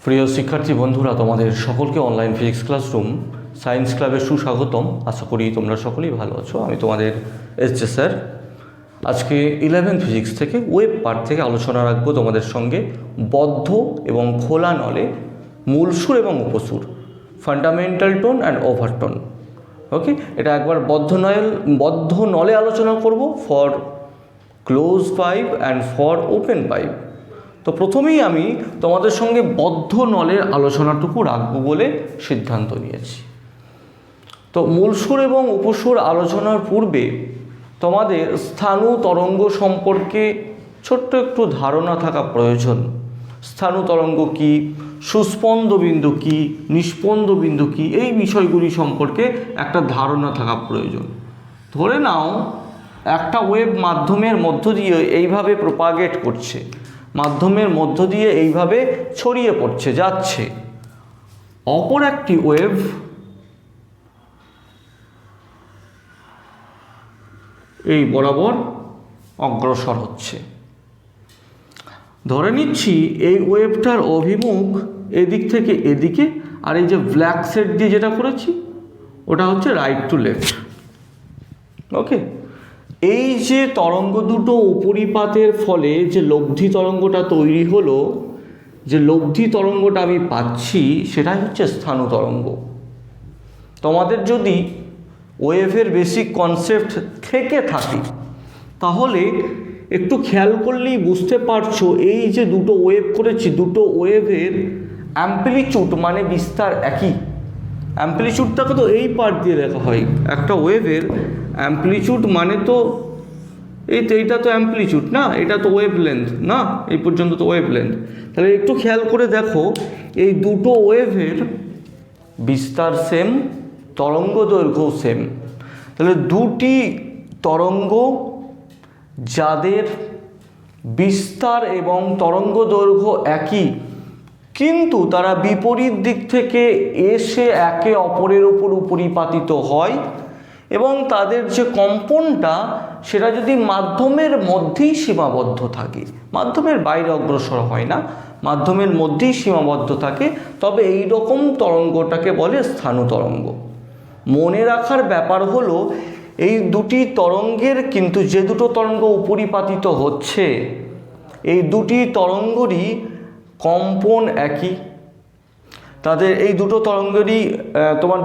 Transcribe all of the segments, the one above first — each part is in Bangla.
প্রিয় শিক্ষার্থী বন্ধুরা, তোমাদের সকলকে অনলাইন ফিজিক্স ক্লাসরুম সায়েন্স ক্লাবে সুস্বাগতম। আশা করি তোমরা সকলেই ভালো আছো। আমি তোমাদের এসজে স্যার। আজকে 11 ফিজিক্স থেকে ওয়েব পার্ট থেকে আলোচনা রাখবো তোমাদের সঙ্গে বদ্ধ এবং খোলা নলে মূল সুর এবং উপসুর, ফান্ডামেন্টাল টোন অ্যান্ড ওভারটোন। ওকে, এটা একবার বদ্ধ নলে আলোচনা করব for close pipe and for open pipe. তো প্রথমেই আমি তোমাদের সঙ্গে বদ্ধ নলের আলোচনাটুকু রাখবো বলে সিদ্ধান্ত নিয়েছি। তো মূল সুর এবং উপসুর আলোচনার পূর্বে তোমাদের স্থাণু তরঙ্গ সম্পর্কে ছোট্ট একটু ধারণা থাকা প্রয়োজন। স্থাণু তরঙ্গ কী, সুস্পন্দ বিন্দু কী, নিস্পন্দ বিন্দু কী, এই বিষয়গুলি সম্পর্কে একটা ধারণা থাকা প্রয়োজন। ধরে নাও একটা ওয়েভ মাধ্যমের মধ্য দিয়ে এইভাবে প্রপাগেট করছে, মাধ্যমের মধ্য দিয়ে এইভাবে ছড়িয়ে পড়ছে, যাচ্ছে। অপর একটি ওয়েভ এই বরাবর অগ্রসর হচ্ছে। ধরে নিচ্ছি এই ওয়েভটার অভিমুখ এদিক থেকে এদিকে, আর এই যে ব্ল্যাক সেট দিয়ে যেটা করেছি ওটা হচ্ছে রাইট টু লেফট। ওকে, এই যে তরঙ্গ দুটো উপরিপাতের ফলে যে লব্ধি তরঙ্গটা তৈরি হলো, যে লব্ধি তরঙ্গটা আমি পাচ্ছি, সেটাই হচ্ছে স্থাণু তরঙ্গ। তোমাদের যদি ওয়েভের বেসিক কনসেপ্ট থেকে থাকে তাহলে একটু খেয়াল করলেই বুঝতে পারছো, এই যে দুটো ওয়েভ করেছি, দুটো ওয়েভের অ্যাম্পলিটিউড মানে বিস্তার একই। অ্যাম্পলিটিউডটাকে তো এই পার্ট দিয়ে লেখা হয়। একটা ওয়েভের অ্যাম্পলিটিউড মানে তো এইটা তো অ্যাম্পলিটিউড না, এটা তো ওয়েভ লেন্থ না, এই পর্যন্ত তো ওয়েভ লেন্থ। তাহলে একটু খেয়াল করে দেখো, এই দুটো ওয়েভের বিস্তার সেম, তরঙ্গ দৈর্ঘ্যও সেম। তাহলে দুটি তরঙ্গ যাদের বিস্তার এবং তরঙ্গ দৈর্ঘ্য একই, কিন্তু তারা বিপরীত দিক থেকে এসে একে অপরের উপর উপরিপাতিত হয়, এবং তাদের যে কম্পনটা সেটা যদি মাধ্যমের মধ্যেই সীমাবদ্ধ থাকে, মাধ্যমের বাইরে অগ্রসর হয় না, মাধ্যমের মধ্যেই সীমাবদ্ধ থাকে, তবে এই রকম তরঙ্গটাকে বলে স্থাণু তরঙ্গ। মনে রাখার ব্যাপার হলো, এই দুটি তরঙ্গের কিন্তু যে দুটো তরঙ্গ উপরিপাতিত হচ্ছে, এই দুটি তরঙ্গেরই কম্পন একই, তাদের এই দুটো তরঙ্গেরই তোমার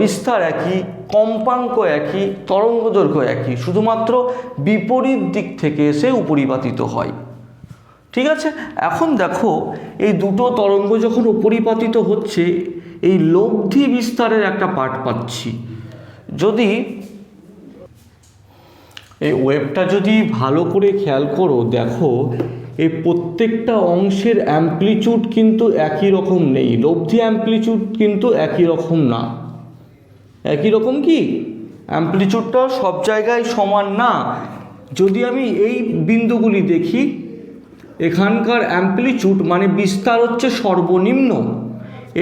বিস্তার একই, কম্পাঙ্ক একই, তরঙ্গ দৈর্ঘ্য একই, শুধুমাত্র বিপরীত দিক থেকে এসে উপরিপাতিত হয়। ঠিক আছে, এখন দেখো এই দুটো তরঙ্গ যখন উপরিপাতিত হচ্ছে, এই লব্ধি বিস্তারের একটা পার্ট পাচ্ছি। যদি এই ওয়েভটা যদি ভালো করে খেয়াল করো, দেখো এই প্রত্যেকটা অংশের অ্যাম্পলিটিউড কিন্তু একই রকম নেই, লব্ধি অ্যাম্পলিটিউড কিন্তু একই রকম না। একই রকম কি, অ্যাম্পলিটিউডটা সব জায়গায় সমান না। যদি আমি এই বিন্দুগুলি দেখি, এখানকার অ্যাম্পলিটিউড মানে বিস্তার হচ্ছে সর্বনিম্ন।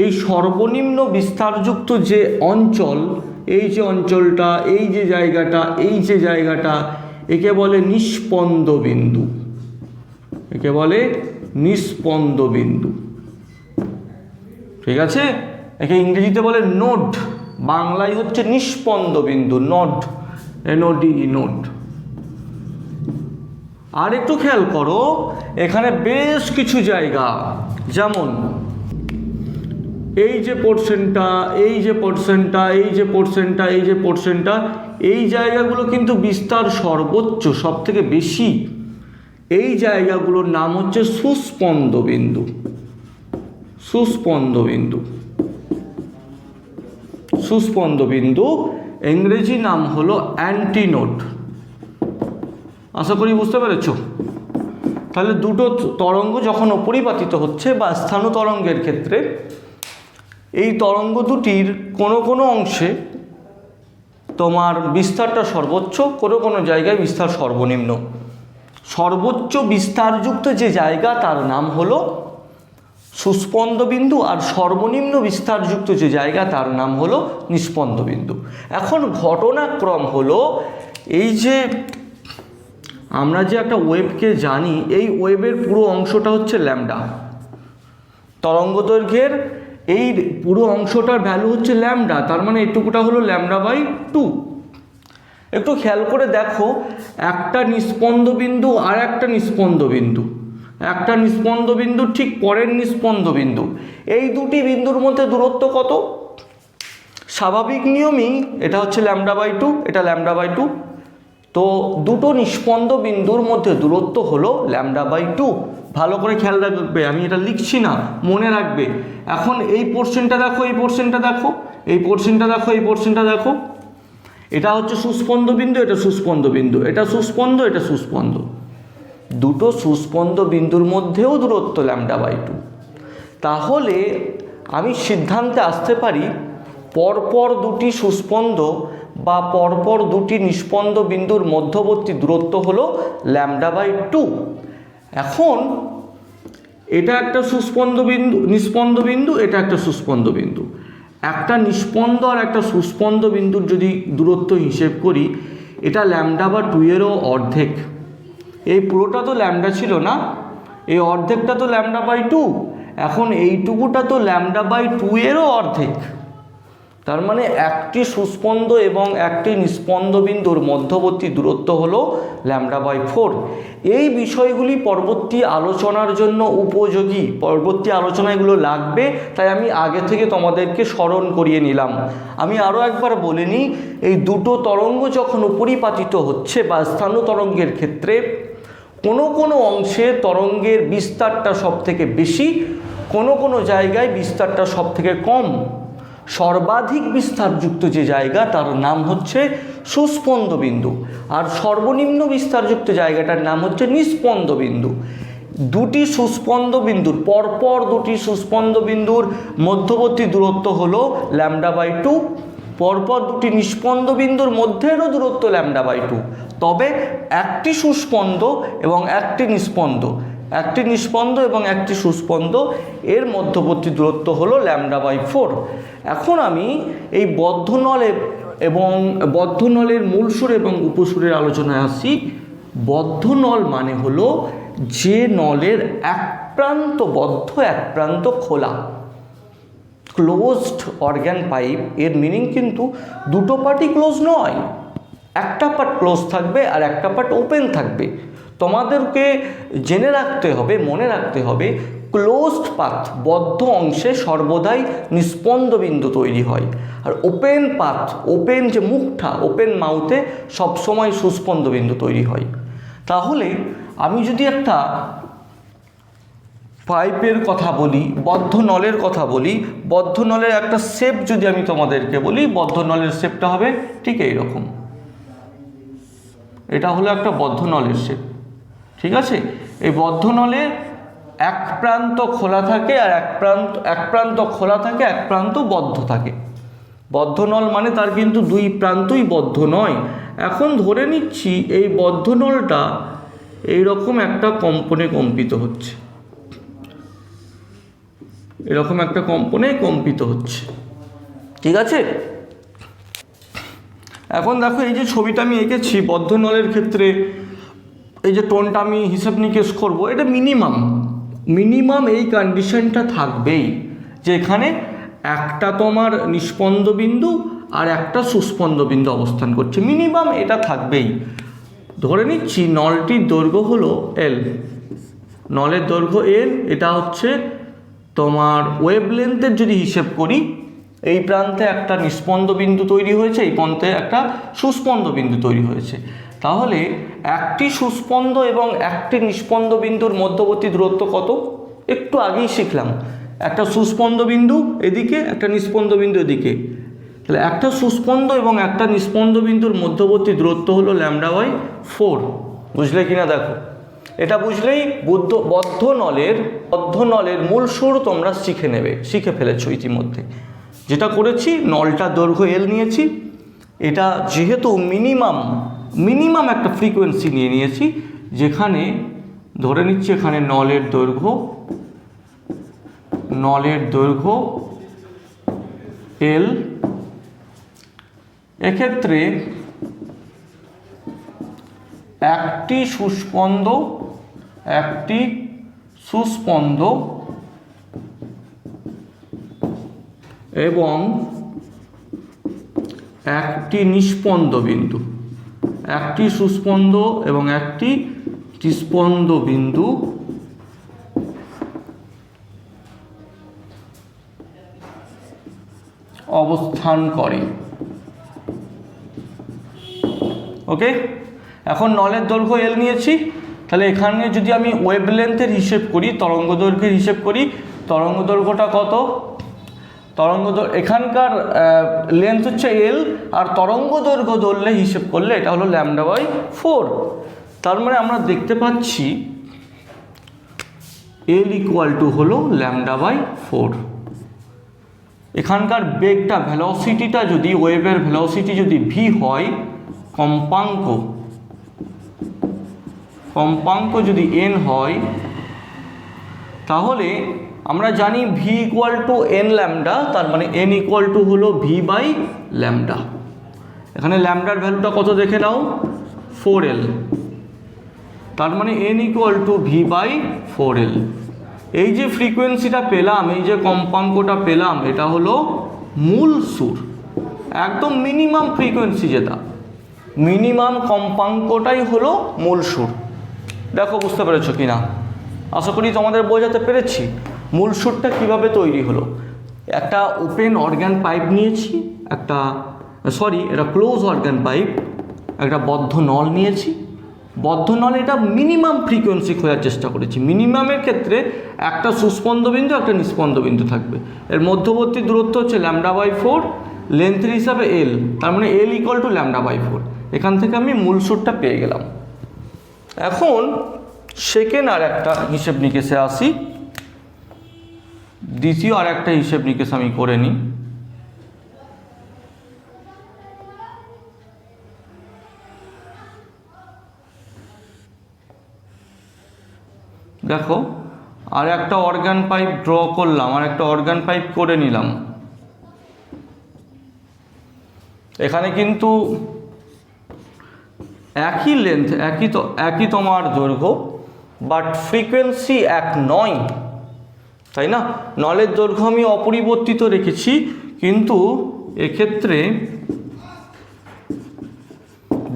এই সর্বনিম্ন বিস্তারযুক্ত যে অঞ্চল, এই যে অঞ্চলটা, এই যে জায়গাটা, এই যে জায়গাটা, একে বলে নিস্পন্দ বিন্দু। একে বলে নিস্পন্দ বিন্দু। ঠিক আছে, একে ইংরেজিতে বলে নোড, বাংলায় হচ্ছে নিস্পন্দ বিন্দু, নোড, NODE, নোড। আর একটু খেয়াল করো, এখানে বেশ কিছু জায়গা, যেমন এই যে পোর্শনটা, এই যে পোর্শনটা, এই যে পোর্শনটা, এই যে পোর্শনটা, এই জায়গাগুলো কিন্তু বিস্তার সর্বোচ্চ, সব থেকে বেশি। এই জায়গাগুলোর নাম হচ্ছে সুস্পন্দ বিন্দু। সুস্পন্দ বিন্দু, সুস্পন্দ বিন্দু ইংরেজি নাম হলো অ্যান্টিনোড। আশা করি বুঝতে পেরেছ। তাহলে দুটো তরঙ্গ যখন অপরিপাতিত হচ্ছে, বা স্থাণু তরঙ্গের ক্ষেত্রে এই তরঙ্গ দুটির কোনো কোনো অংশে তোমার বিস্তারটা সর্বোচ্চ, কোনো কোনো জায়গায় বিস্তার সর্বনিম্ন। সর্বোচ্চ বিস্তারযুক্ত যে জায়গা তার নাম হলো সুস্পন্দ বিন্দু, আর সর্বনিম্ন বিস্তারযুক্ত যে জায়গা তার নাম হলো নিস্পন্দ বিন্দু। এখন ঘটনাক্রম হলো, এই যে আমরা যে একটা ওয়েভকে জানি, এই ওয়েভের পুরো অংশটা হচ্ছে ল্যামডা। তরঙ্গ দৈর্ঘ্যের এই পুরো অংশটার ভ্যালু হচ্ছে ল্যামডা, তার মানে এইটুকুটা হলো λ/2। একটু খেয়াল করে দেখো, একটা নিস্পন্দ বিন্দু আর একটা নিস্পন্দ বিন্দু, একটা নিস্পন্দ বিন্দু ঠিক পরের নিস্পন্দ বিন্দু, এই দুটি বিন্দুর মধ্যে দূরত্ব কত? স্বাভাবিক নিয়মেই এটা হচ্ছে λ/2, এটা λ/2। তো দুটো নিস্পন্দ বিন্দুর মধ্যে দূরত্ব হলো λ/2। ভালো করে খেয়াল রাখবে, আমি এটা লিখছি না, মনে রাখবে। এখন এই পোর্শনটা দেখো, এই পোর্শনটা দেখো, এই পোর্শনটা দেখো, এই পোর্শনটা দেখো, এটা হচ্ছে সুস্পন্দ বিন্দু, এটা সুস্পন্দ বিন্দু, এটা সুস্পন্দ, এটা সুস্পন্দ। দুটো সুস্পন্দ বিন্দুর মধ্যেও দূরত্ব λ/2। তাহলে আমি সিদ্ধান্তে আসতে পারি পরপর দুটি সুস্পন্দ বা পরপর দুটি নিস্পন্দ বিন্দুর মধ্যবর্তী দূরত্ব হলো λ/2। এখন এটা একটা সুস্পন্দ বিন্দু, নিস্পন্দ বিন্দু, এটা একটা সুস্পন্দ বিন্দু। একটা নিস্পন্দ আর একটা সুস্পন্দ বিন্দুর যদি দূরত্ব হিসেব করি, এটা λ/2 এরও অর্ধেক। এই পুরোটা তো ল্যামডা ছিল না, এই অর্ধেকটা তো λ/2। এখন এইটুকুটা তো λ/2 এরও অর্ধেক। তার মানে একটি সুস্পন্দ এবং একটি নিস্পন্দ বিন্দুর মধ্যবর্তী দূরত্ব হলো λ/4। এই বিষয়গুলি পরবর্তী আলোচনার জন্য উপযোগী, পরবর্তী আলোচনাগুলো লাগবে, তাই আমি আগে থেকে তোমাদেরকে স্মরণ করিয়ে নিলাম। আমি আরও একবার বলে নিই, এই দুটো তরঙ্গ যখন উপরিপাতিত হচ্ছে বা স্থানীয় তরঙ্গের ক্ষেত্রে কোনো কোনো অংশে তরঙ্গের বিস্তারটা সব থেকে বেশি, কোনো কোনো জায়গায় বিস্তারটা সব থেকে কম। সর্বাধিক বিস্তারযুক্ত যে জায়গা তার নাম হচ্ছে সুস্পন্দ বিন্দু, আর সর্বনিম্ন বিস্তারযুক্ত জায়গাটার নাম হচ্ছে নিস্পন্দ বিন্দু। দুটি সুস্পন্দ বিন্দুর পরপর দুটি সুস্পন্দ বিন্দুর মধ্যবর্তী দূরত্ব হলো λ/2, পরপর দুটি নিস্পন্দ বিন্দুর মধ্যেরও দূরত্ব λ/2। তবে একটি সুস্পন্দ এবং একটি নিস্পন্দ, একটি নিস্পন্দ এবং একটি সুস্পন্দ এর মধ্যবর্তী দূরত্ব হলো λ/4। এখন আমি এই বদ্ধনলে এবং বদ্ধনলের মূল সুর এবং উপসুরের আলোচনায় আসি। বদ্ধনল মানে হলো যে নলের এক প্রান্ত বদ্ধ, এক প্রান্ত খোলা, ক্লোজড অর্গান পাইপ। এর মিনিং কিন্তু দুটো পার্টই ক্লোজ নয়, একটা পার্ট ক্লোজ থাকবে আর একটা পার্ট ওপেন থাকবে। তোমাদেরকে জেনে রাখতে হবে, মনে রাখতে হবে, ক্লোজড পাথ বদ্ধ অংশে সর্বদাই নিস্পন্দ বিন্দু তৈরি হয়, আর ওপেন পাথ, ওপেন যে মুখটা, ওপেন মাউথে সবসময় সুস্পন্দ বিন্দু তৈরি হয়। তাহলে আমি যদি একটা পাইপের কথা বলি, বদ্ধ নলের কথা বলি, বদ্ধ নলের একটা শেপ যদি আমি তোমাদেরকে বলি, বদ্ধ নলের শেপটা হবে ঠিক এইরকম। এটা হলো একটা বদ্ধ নলের শেপ, ঠিক আছে। এই বদ্ধ নলের এক প্রান্ত খোলা থাকে আর এক প্রান্ত খোলা থাকে, এক প্রান্ত বদ্ধ থাকে। বদ্ধ নল মানে তার কিন্তু দুই প্রান্তই বদ্ধ নয়। এখন ধরে নিচ্ছি এই বদ্ধ নলটা এইরকম একটা কম্পনে কম্পিত হচ্ছে, এরকম একটা কম্পনে কম্পিত হচ্ছে, ঠিক আছে। এখন দেখো এই যে ছবিটা আমি এঁকেছি বদ্ধ নলের ক্ষেত্রে, এই যে টোনটা আমি হিসাব নিকেশ করবো, এটা মিনিমাম এই কন্ডিশনটা থাকবেই যে এখানে একটা তোমার নিস্পন্দ বিন্দু আর একটা সুস্পন্দ বিন্দু অবস্থান করছে, মিনিমাম এটা থাকবেই। ধরে নিচ্ছি নলটির দৈর্ঘ্য হলো এল, নলের দৈর্ঘ্য এল, এটা হচ্ছে তোমার ওয়েভলেন্থের যদি হিসেব করি, এই প্রান্তে একটা নিস্পন্দ বিন্দু তৈরি হয়েছে, এই প্রান্তে একটা সুস্পন্দ বিন্দু তৈরি হয়েছে। তাহলে একটি সুস্পন্দ এবং একটি নিস্পন্দ বিন্দুর মধ্যবর্তী দূরত্ব কত? একটু আগেই শিখলাম, একটা সুস্পন্দ বিন্দু এদিকে, একটা নিস্পন্দ বিন্দু এদিকে। তাহলে একটা সুস্পন্দ এবং একটা নিস্পন্দ বিন্দুর মধ্যবর্তী দূরত্ব হলো λ/4। বুঝলে কিনা দেখো, এটা বুঝলেই বদ্ধ নলের মূল সুর তোমরা শিখে ফেলেছো ইতিমধ্যে। যেটা করেছি, নলটা দৈর্ঘ্য এল নিয়েছি, এটা যেহেতু মিনিমাম একটা ফ্রিকোয়েন্সি নিয়েছি, যেখানে ধরে নিচ্ছি এখানে নলের দৈর্ঘ্য এল, এক্ষেত্রে একটি সুস্পন্দ এবং একটি নিস্পন্দ বিন্দু, একটি সুস্পন্দ এবং একটি নিস্পন্দ বিন্দু অবস্থান করে। ওকে, এখন নলের দৈর্ঘ্য এল নিয়েছি, তাহলে এখানে যদি আমি ওয়েভলেন্থের হিসেব করি, তরঙ্গ দৈর্ঘ্যের হিসেব করি, তরঙ্গ দৈর্ঘ্যটা কত? এখানকার লেন্থ হচ্ছে এল, আর তরঙ্গ দৈর্ঘ্য ধরলে হিসেব করলে এটা হলো λ/4। তার মানে আমরা দেখতে পাচ্ছি এল ইকুয়াল টু হলো λ/4। এখানকার বেগটা, ভেলোসিটিটা যদি, ওয়েভের ভেলোসিটি যদি ভি হয়, কম্পাঙ্ক যদি এন হয়, তাহলে আমরা জানি V equal to N lambda, তার মানে এন ইকুয়াল টু হলো v/λ। এখানে ল্যামডার ভ্যালুটা কত দেখে নাও, 4l, তার মানে এন ইকুয়াল টু v/4l। এই যে ফ্রিকোয়েন্সিটা পেলাম, এই যে কম্পাঙ্কটা পেলাম, এটা হলো মূল সুর, একদম মিনিমাম ফ্রিকোয়েন্সি, যেটা মিনিমাম কম্পাঙ্কটাই হলো মূল সুর। দেখো বুঝতে পেরেছো কি না? আশা করি তোমাদের বোঝাতে পেরেছি মূল সুরটা কীভাবে তৈরি হলো। একটা ওপেন অর্গান পাইপ নিয়েছি, এটা ক্লোজ অর্গান পাইপ, একটা বদ্ধ নল নিয়েছি, বদ্ধ নলে এটা মিনিমাম ফ্রিকোয়েন্সি খোঁজার চেষ্টা করেছি। মিনিমামের ক্ষেত্রে একটা সুস্পন্দ বিন্দু, একটা নিস্পন্দ বিন্দু থাকবে, এর মধ্যবর্তী দূরত্ব হচ্ছে λ/4, লেন্থের হিসাবে এল, তার মানে এল ইকুয়াল টু λ/4। এখান থেকে আমি মূল সুরটা পেয়ে গেলাম। এখন সেকেন্ড আর একটা হিসেব নিকেশে আসি, দ্বিতীয় আর একটা হিসেব নিকেশ আমি করে নিই। দেখো, আর একটা অর্গান পাইপ ড্র করলাম, আর একটা অর্গান পাইপ করে নিলাম। এখানে কিন্তু একই লেন্থ, একই তোমার দৈর্ঘ্য, বাট ফ্রিকোয়েন্সি এক নয়, তাই না? নলের দৈর্ঘ্য আমি অপরিবর্তিত রেখেছি, কিন্তু এক্ষেত্রে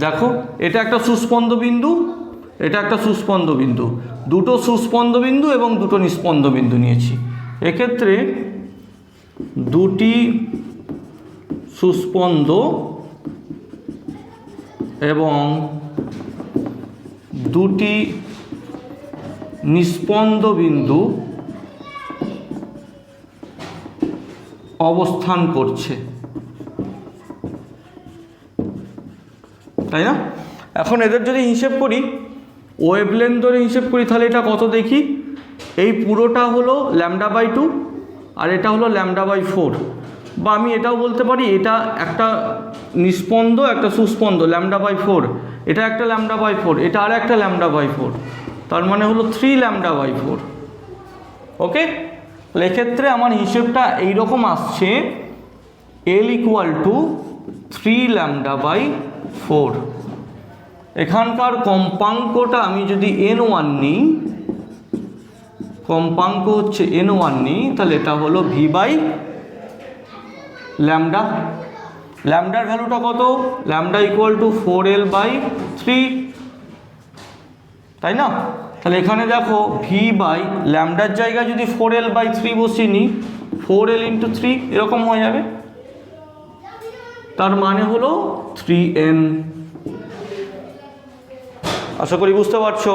দেখো, এটা একটা সুস্পন্দ বিন্দু, এটা একটা সুস্পন্দ বিন্দু, দুটো সুস্পন্দ বিন্দু এবং দুটো নিস্পন্দ বিন্দু নিয়েছি। এক্ষেত্রে দুটি সুস্পন্দ এবং দুটি নিস্পন্দ বিন্দু অবস্থান করছে, তাই না? এখন এদের যদি হিসেব করি, ওয়েভলেন্থ ধরে হিসেব করি, তাহলে এটা কত দেখি, এই পুরোটা হলো λ/2 আর এটা হলো λ/4, বা আমি এটাও বলতে পারি এটা একটা নিস্পন্দ, একটা সুস্পন্দ, λ/4, এটা একটা λ/4, এটা আর একটা λ/4, তার মানে হলো 3λ/4। ওকে, এক্ষেত্রে আমার হিসেবটা এইরকম আসছে, এল ইকুয়াল টু 3λ/4। এখানকার কম্পাঙ্কটা আমি যদি n1 নিই, কম্পাঙ্ক হচ্ছে n1 নিই, তাহলে এটা হলো v/λ। ল্যামডার ভ্যালুটা কত? ল্যামডা ইকুয়াল টু 4l/3, তাই না? তাহলে এখানে দেখো v/λ জায়গায় যদি 4l/3 বসিয়ে নিই, 4l × 3 এরকম হয়ে যাবে, তার মানে হলো 3n। আশা করি বুঝতে পারছো।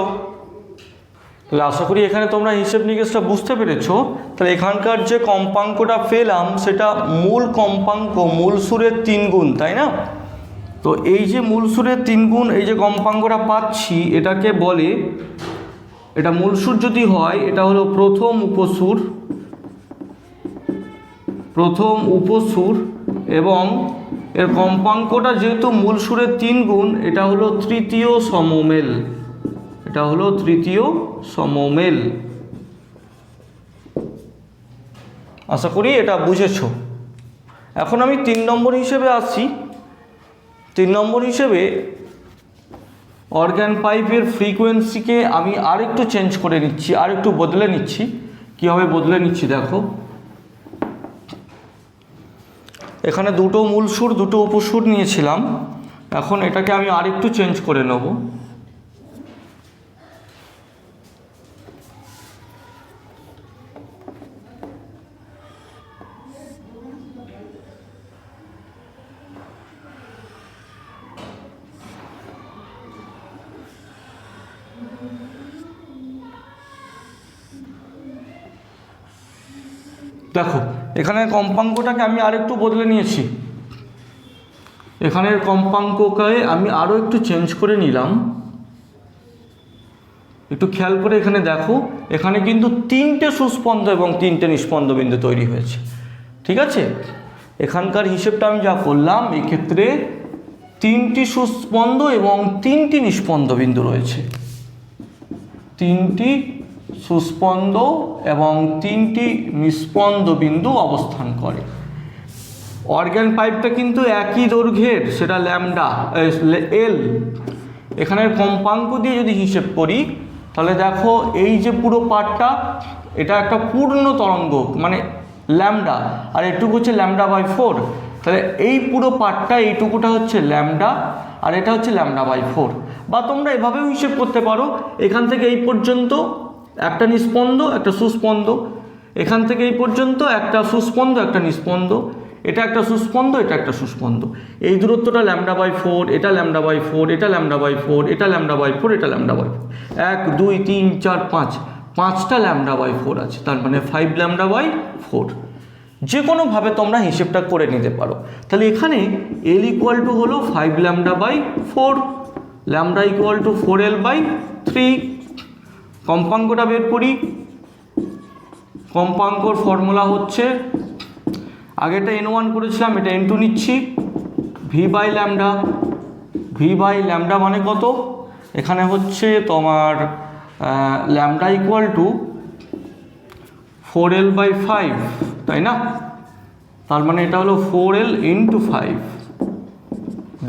তাহলে আশা করি এখানে তোমরা হিসেব নিকেশটা বুঝতে পেরেছো। তাহলে এখানকার যে কম্পাঙ্কটা পেলাম, সেটা মূল কম্পাঙ্ক, মূল সুরের 3 গুণ, তাই না? তো এই যে মূল সুরের 3 গুণ, এই যে কম্পাঙ্কটা পাচ্ছি, এটাকে বলে, এটা মূল সুর যদি হয়, এটা হলো প্রথম উপসুর, এবং এর কম্পাঙ্কটা যেহেতু মূল সুরের 3 গুণ, এটা হলো তৃতীয় সমমেল, এটা হলো তৃতীয় সমমেল। আশা করি এটা বুঝেছো। এখন আমি 3 নম্বর হিসেবে আসি। 3 নম্বর হিসেবে অর্গান পাইপের ফ্রিকোয়েন্সিকে আমি আরেকটু চেঞ্জ করে নিচ্ছি, আরেকটু বদলে নিচ্ছি। কীভাবে বদলে নিচ্ছি দেখো, এখানে দুটো মূল সুর দুটো উপসুর নিয়েছিলাম, এখন এটাকে আমি আরেকটু চেঞ্জ করে নেব। দেখো এখানে কম্পাঙ্কটাকে আমি আরেকটু বদলে নিয়েছি, এখানের কম্পাঙ্ককে আমি আরও একটু চেঞ্জ করে নিলাম। একটু খেয়াল করে এখানে দেখো, এখানে কিন্তু 3টে সুস্পন্দ এবং 3টে নিস্পন্দ বিন্দু তৈরি হয়েছে, ঠিক আছে। এখানকার হিসেবটা আমি যা করলাম, এক্ষেত্রে 3টি সুস্পন্দ এবং 3টি নিস্পন্দ বিন্দু রয়েছে, 3টি সুস্পন্দ এবং 3টি নিস্পন্দ বিন্দু অবস্থান করে। অর্গান পাইপটা কিন্তু একই দৈর্ঘ্যের, সেটা ল্যামডা এল। এখানের কম্পাঙ্ক দিয়ে যদি হিসেব করি তাহলে দেখো এই যে পুরো পার্টটা, এটা একটা পূর্ণ তরঙ্গ মানে ল্যামডা, আর এটুকু হচ্ছে λ/4। তাহলে এই পুরো পার্টটা এইটুকুটা হচ্ছে ল্যামডা আর এটা হচ্ছে λ/4। বা তোমরা এভাবেও হিসেব করতে পারো, এখান থেকে এই পর্যন্ত একটা নিস্পন্দ একটা সুস্পন্দ, এখান থেকে এই পর্যন্ত একটা সুস্পন্দ একটা নিস্পন্দ, এটা একটা সুস্পন্দ এটা একটা সুস্পন্দ, এই দূরত্বটা λ/4, এটা λ/4, এটা λ/4, এটা λ/4, এটা λ/4, 1 2 3 4 5, 5টা λ/4 আছে, তার মানে 5 λ/4। যে কোনোভাবে তোমরা হিসেবটা করে নিতে পারো। তাহলে এখানে L = হলো 5 λ/4, λ = 4L/3। কম্পাঙ্কটা বের করি, কম্পাঙ্কর ফর্মুলা হচ্ছে, আগেটা n1 করেছিলাম, এটা n2 নিচ্ছি, v/λ। v/λ মানে কত? এখানে হচ্ছে তোমার λ = 4L/5, তাই না? তার মানে এটা হলো 4L × 5,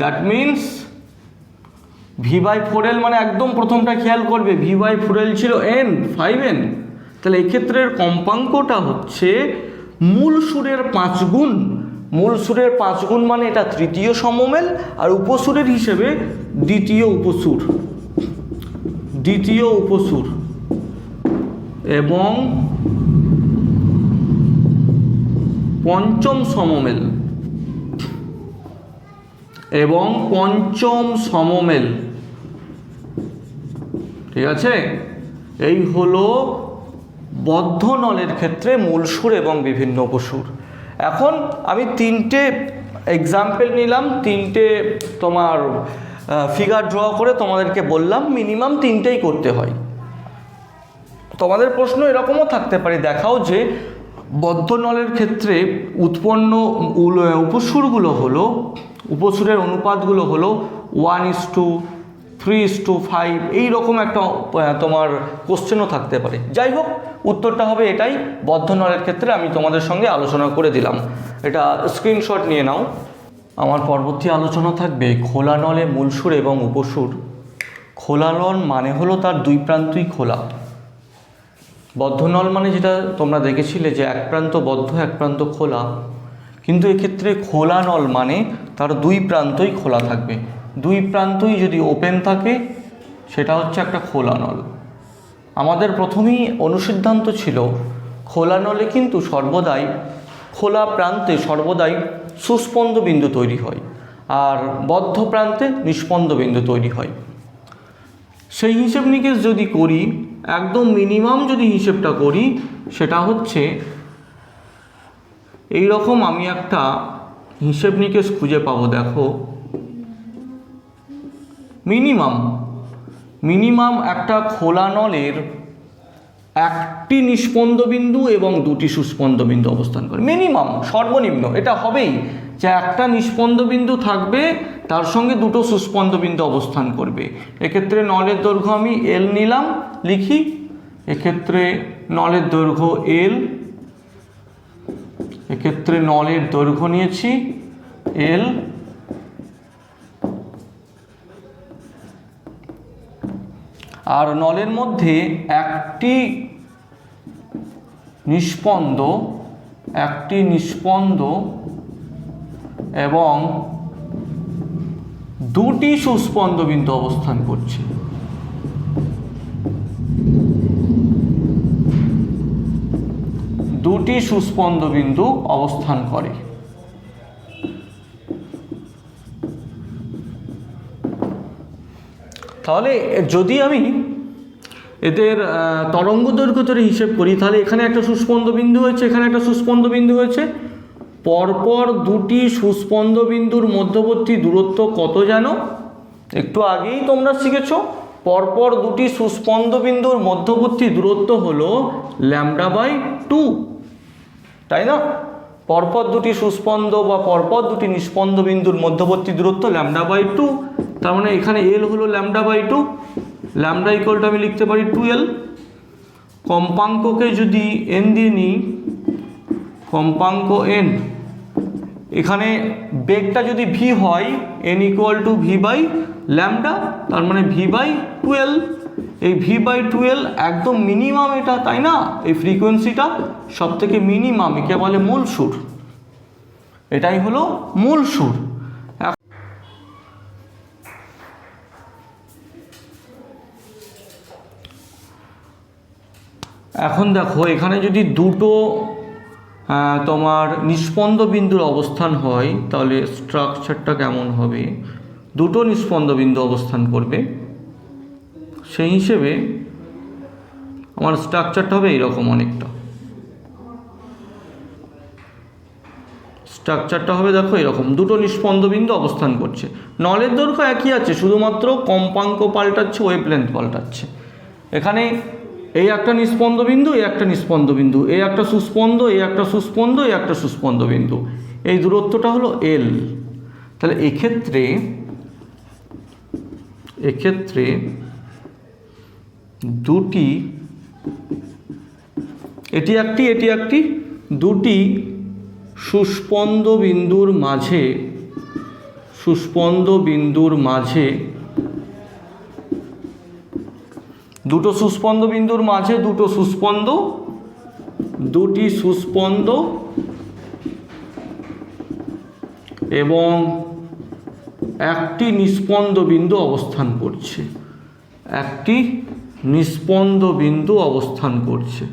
দ্যাট মিনস v/4L মানে একদম প্রথমটা খেয়াল করবে, v/4L ছিল n, 5n। তাহলে এক্ষেত্রের কম্পাঙ্কটা হচ্ছে মূল সুরের 5 গুণ। মূল সুরের 5 গুণ মানে এটা তৃতীয় সমমেল, আর উপসুরের হিসেবে দ্বিতীয় উপসুর এবং পঞ্চম সমমেল ঠিক আছে। এই হলো বদ্ধ নলের ক্ষেত্রে মূল সুর এবং বিভিন্ন উপসুর। এখন আমি 3টে এক্সাম্পল নিলাম, 3টে তোমার ফিগার ড্র করে তোমাদেরকে বললাম মিনিমাম 3টেই করতে হয়। তোমাদের প্রশ্ন এরকমও থাকতে পারে, দেখাও যে বদ্ধ নলের ক্ষেত্রে উৎপন্ন উপসুরগুলো হলো, উপসুরের অনুপাতগুলো হলো 1:3:5, এইরকম একটা তোমার কোশ্চেনও থাকতে পারে। যাই হোক, উত্তরটা হবে এটাই। বদ্ধ নলের ক্ষেত্রে আমি তোমাদের সঙ্গে আলোচনা করে দিলাম, এটা স্ক্রিনশট নিয়ে নাও। আমার পরবর্তী আলোচনা থাকবে খোলা নলে মূল সুর এবং উপসুর। খোলা নল মানে হলো তার দুই প্রান্তই খোলা। বদ্ধ নল মানে যেটা তোমরা দেখেছিলে যে এক প্রান্ত বদ্ধ এক প্রান্ত খোলা, কিন্তু এক্ষেত্রে খোলা নল মানে তার দুই প্রান্তই খোলা থাকবে। দুই প্রান্তই যদি ওপেন থাকে সেটা হচ্ছে একটা খোলা নল। আমাদের প্রথমেই অনুসিদ্ধান্ত ছিল খোলা নলে কিন্তু সর্বদাই খোলা প্রান্তে সর্বদাই সুস্পন্দ বিন্দু তৈরি হয়, আর বদ্ধ প্রান্তে নিস্পন্দ বিন্দু তৈরি হয়। সেই হিসেব নিকেশ যদি করি, একদম মিনিমাম যদি হিসেবটা করি, সেটা হচ্ছে এই রকম। আমি একটা হিসেব নিকেশ খুঁজে পাবো, দেখো মিনিমাম একটা খোলা নলের একটি নিস্পন্দ বিন্দু এবং দুটি সুস্পন্দ বিন্দু অবস্থান করে। মিনিমাম, সর্বনিম্ন এটা হবেই যে একটা নিস্পন্দ বিন্দু থাকবে, তার সঙ্গে দুটো সুস্পন্দ বিন্দু অবস্থান করবে। এক্ষেত্রে নলের দৈর্ঘ্য আমি L নিলাম, লিখি। এক্ষেত্রে নলের দৈর্ঘ্য L, এক্ষেত্রে নলের দৈর্ঘ্য নিয়েছি L, আর নলের মধ্যে একটি নিস্পন্দ এবং দুটি সুস্পন্দ বিন্দু অবস্থান করছে। দুটি সুস্পন্দ বিন্দু অবস্থান করে। তাহলে যদি আমি এদের তরঙ্গ দৈর্ঘ্য ধরে হিসেব করি, তাহলে এখানে একটা সুস্পন্দ বিন্দু হয়েছে, এখানে একটা সুস্পন্দ বিন্দু হয়েছে। পরপর দুটি সুস্পন্দ বিন্দুর মধ্যবর্তী দূরত্ব কত জানো? একটু আগেই তোমরা শিখেছো, পরপর দুটি সুস্পন্দ বিন্দুর মধ্যবর্তী দূরত্ব হলো λ/2, তাই না? পরপর দুটি সুস্পন্দ বা পরপর দুটি নিস্পন্দ বিন্দুর মধ্যবর্তী দূরত্ব λ/2। তার মানে এখানে এল হলো λ/2, ল্যামডা ইকুয়ালটা আমি লিখতে পারি 2l। কম্পাঙ্ককে যদি n দিয়ে নিই, কম্পাঙ্ক n, এখানে বেগটা যদি v হয় n ইকুয়াল টু v/λ, তার মানে v/2l। এই v/2l একদম মিনিমাম এটা, তাই না? এই ফ্রিকোয়েন্সিটা সব থেকে মিনিমাম, একে বলে মূল সুর। এটাই হলো মূল সুর। এখন দেখো এখানে যদি দুটো তোমার নিস্পন্দ বিন্দুর অবস্থান হয়, তাহলে স্ট্রাকচারটা কেমন হবে? দুটো নিস্পন্দ বিন্দু অবস্থান করবে, সেই হিসেবে আমার স্ট্রাকচারটা হবে এইরকম। অনেকটা স্ট্রাকচারটা হবে দেখো এরকম, দুটো নিস্পন্দ বিন্দু অবস্থান করছে। নলের দৈর্ঘ্য একই আছে, শুধুমাত্র কম্পাঙ্ক পাল্টাচ্ছে, ওয়েভলেন্থ পাল্টাচ্ছে। এখানে এই একটা নিস্পন্দ বিন্দু, এই একটা নিস্পন্দ বিন্দু, এই একটা সুস্পন্দ, এই একটা সুস্পন্দ, এই একটা সুস্পন্দ বিন্দু, এই দূরত্বটা হলো এল। তাহলে এক্ষেত্রে দুটি, এটি একটি দুটি সুস্পন্দ বিন্দুর মাঝে দুটো সুস্পন্দ বিন্দুর মাঝে দুটি সুস্পন্দ এবং একটি নিস্পন্দ বিন্দু অবস্থান করছে, একটি নিস্পন্দ বিন্দু অবস্থান করছে।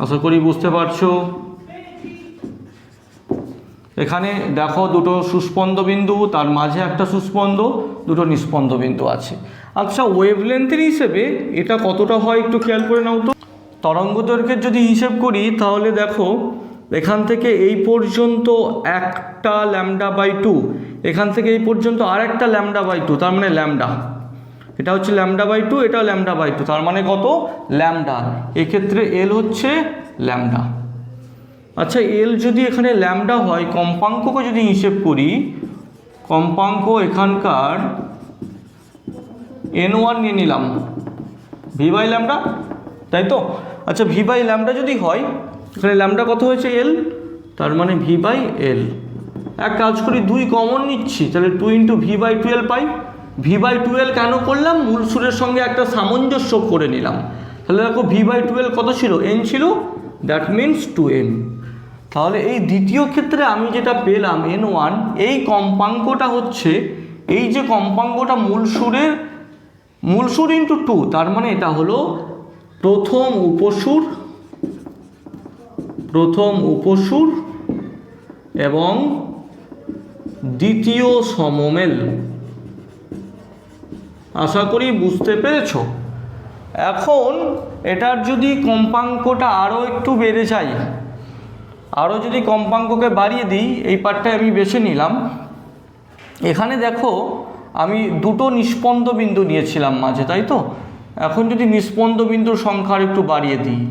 আশা করি বুঝতে পারছো। এখানে দেখো দুটো সুস্পন্দ বিন্দু, তার মাঝে একটা সুস্পন্দ, দুটো নিস্পন্দ বিন্দু আছে। আচ্ছা, ওয়েভলেন্থের হিসেবে এটা কতটা হয় একটু খেয়াল করে নাও তো। তরঙ্গ দৈর্ঘ্যের যদি হিসেব করি, তাহলে দেখো এখান থেকে এই পর্যন্ত একটা λ/2, এখান থেকে এই পর্যন্ত আর একটা λ/2, তার মানে ল্যামডা। এটা হচ্ছে λ/2, এটা λ/2, তার মানে কত? ল্যামডা। এক্ষেত্রে এল হচ্ছে ল্যামডা। আচ্ছা, এল যদি এখানে ল্যামডা হয়, কম্পাঙ্ককে যদি হিসেব করি, কম্পাঙ্ক এখানকার n1 নিয়ে নিলাম, v/λ, তাই তো? আচ্ছা, v/λ যদি হয়, এখানে ল্যামডা কত হয়েছে? এল, তার মানে v/l। এক কাজ করি, 2 কমন নিচ্ছি, তাহলে 2 × v/2l পাই। v/2l কেন করলাম? মূল সুরের সঙ্গে একটা সামঞ্জস্য করে নিলাম। তাহলে দেখো v/2l কত ছিল? n ছিল, দ্যাট মিনস 2n। তাহলে এই দ্বিতীয় ক্ষেত্রে আমি যেটা পেলাম n1, এই কম্পাঙ্কটা হচ্ছে, এই যে কম্পাঙ্কটা মূল সুর ইন্টু 2, তার মানে এটা হলো প্রথম উপসুর এবং দ্বিতীয় সমমেল। আশা করি বুঝতে পেরেছো। এখন এটার যদি কম্পাঙ্কটা আরও একটু বেড়ে যায়, আরও যদি কম্পাঙ্ককে বাড়িয়ে দিই, এই পার্টটায় আমি বেছে নিলাম। এখানে দেখো আমি দুটো নিস্পন্দ বিন্দু নিয়েছিলাম মাঝে, তাই তো? এখন যদি নিস্পন্দ বিন্দুর সংখ্যা আর একটু বাড়িয়ে দিই,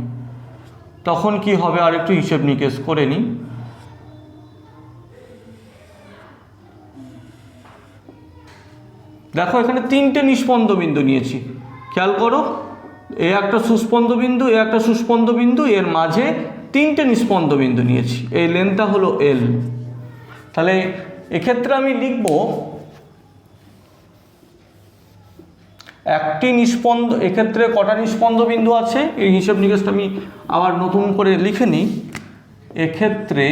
তখন কি হবে? আর একটু হিসেব নিকেশ করে নিই। দেখো এখানে 3টে নিস্পন্দ বিন্দু নিয়েছি, খেয়াল করো। এ একটা সুস্পন্দ বিন্দু, এ একটা সুস্পন্দ বিন্দু, এর মাঝে 3টে নিস্পন্দ বিন্দু নিয়েছি। এই লেন্থটা হলো এল। তাহলে এক্ষেত্রে আমি লিখব একটি নিস্পন্দ, এক্ষেত্রে কটা নিস্পন্দ বিন্দু আছে এই হিসেব নিকেশটা আমি আবার নতুন করে লিখে নিই। এক্ষেত্রে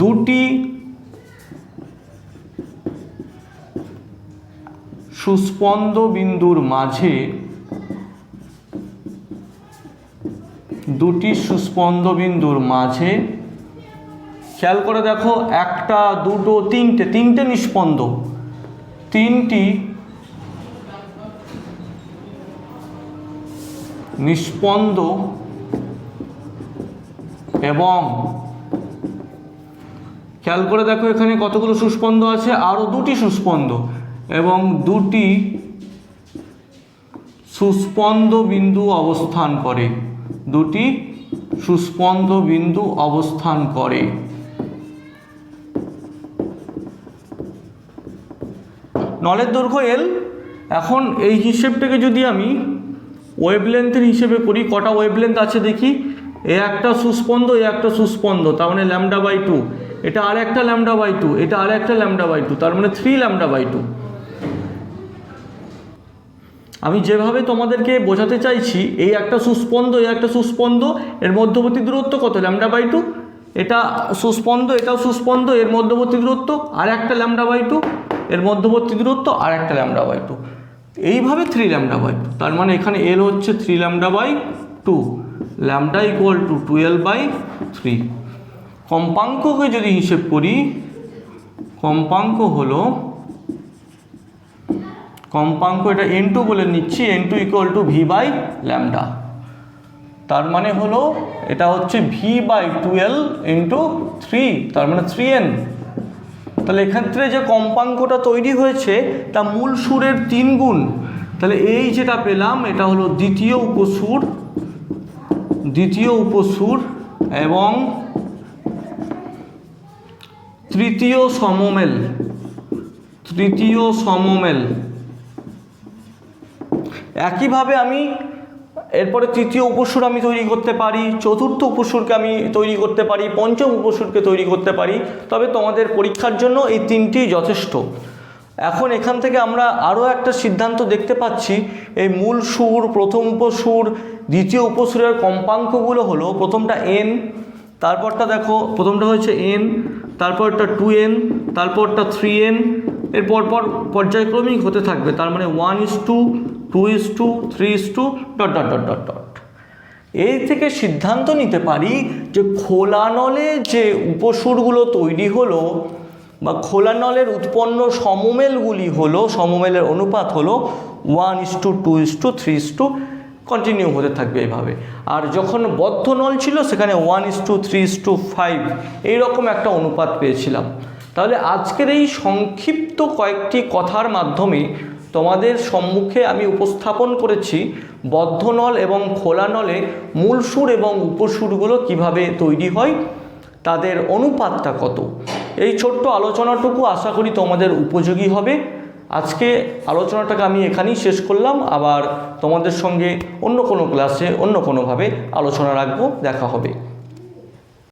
দুটি সুস্পন্দ বিন্দুর মাঝে খেয়াল করে দেখো, একটা দুটো তিনটে নিস্পন্দ, তিনটি নিস্পন্দ এবং খেয়াল করে দেখো এখানে কতগুলো সুস্পন্দ আছে, আরও দুটি সুস্পন্দ এবং দুটি সুস্পন্দ বিন্দু অবস্থান করে, দুটি সুস্পন্দ বিন্দু অবস্থান করে। নলের দৈর্ঘ্য এল। এখন এই হিসেবটাকে যদি আমি ওয়েভলেন্থের হিসেবে করি, কটা ওয়েভলেন্থ আছে দেখি, এ একটা সুস্পন্দ, এ একটা সুস্পন্দ, তার মানে λ/2, এটা আর একটা λ/2, এটা আর একটা λ/2, তার মানে 3 λ/2। আমি যেভাবে তোমাদেরকে বোঝাতে চাইছি, এই একটা সুস্পন্দ, এই একটা সুস্পন্দ, এর মধ্যবর্তী দূরত্ব কত, λ/2, এটা সুস্পন্দ, এটাও সুস্পন্দ, এর মধ্যবর্তী দূরত্ব আর একটা λ/2, এর মধ্যবর্তী দূরত্ব আর একটা λ/2, এইভাবে 3 λ/2, তার মানে এখানে এল হচ্ছে 3 λ/2, λ = 12/3। কম্পাঙ্ককে যদি হিসেব করি, কম্পাঙ্ক হলো, কম্পাঙ্ক এটা n2 বলে নিচ্ছি, n2 = v/λ, তার মানে হলো এটা হচ্ছে v/12 × 3, তার মানে 3n। তাহলে এক্ষেত্রে যে কম্পাঙ্কটা তৈরি হয়েছে তা মূল সুরের 3 গুণ। তাহলে এই যেটা পেলাম এটা হলো দ্বিতীয় উপসুর এবং তৃতীয় সমমেল। একইভাবে আমি এরপরে তৃতীয় উপসুর আমি তৈরি করতে পারি, চতুর্থ উপসুরকে আমি তৈরি করতে পারি, পঞ্চম উপসুরকে তৈরি করতে পারি, তবে তোমাদের পরীক্ষার জন্য এই 3টি যথেষ্ট। এখন এখান থেকে আমরা আরও একটা সিদ্ধান্ত দেখতে পাচ্ছি, এই মূল সুর, প্রথম উপসুর, দ্বিতীয় উপসুরের কম্পাঙ্কগুলো হলো, প্রথমটা n, তারপরটা দেখো প্রথমটা হচ্ছে n, তারপরটা 2n, তারপরটা 3n, এর পরপর পর্যায়ক্রমিক হতে থাকবে, তার মানে 1:2, 2:2, 3:... এই থেকে সিদ্ধান্ত নিতে পারি যে খোলা নলে যে উপসুরগুলো তৈরি হলো বা খোলা নলের উৎপন্ন সমমেলগুলি হলো, সমমেলের অনুপাত হলো 1:2, 3:, কন্টিনিউ হতে থাকবে এইভাবে। আর যখন বদ্ধ নল ছিল সেখানে 1:3:5 এইরকম একটা অনুপাত পেয়েছিলাম। তাহলে আজকের এই সংক্ষিপ্ত কয়েকটি কথার মাধ্যমে তোমাদের সম্মুখে আমি উপস্থাপন করেছি বদ্ধ নল এবং খোলা নলে মূল সুর এবং উপসুরগুলো কিভাবে তৈরি হয়, তাদের অনুপাতটা কত। এই ছোট্ট আলোচনাটুকু আশা করি তোমাদের উপযোগী হবে। আজকে আলোচনাটাকে আমি এখানেই শেষ করলাম। আবার তোমাদের সঙ্গে অন্য কোনো ক্লাসে অন্য কোনোভাবে আলোচনা রাখবো। দেখা হবে।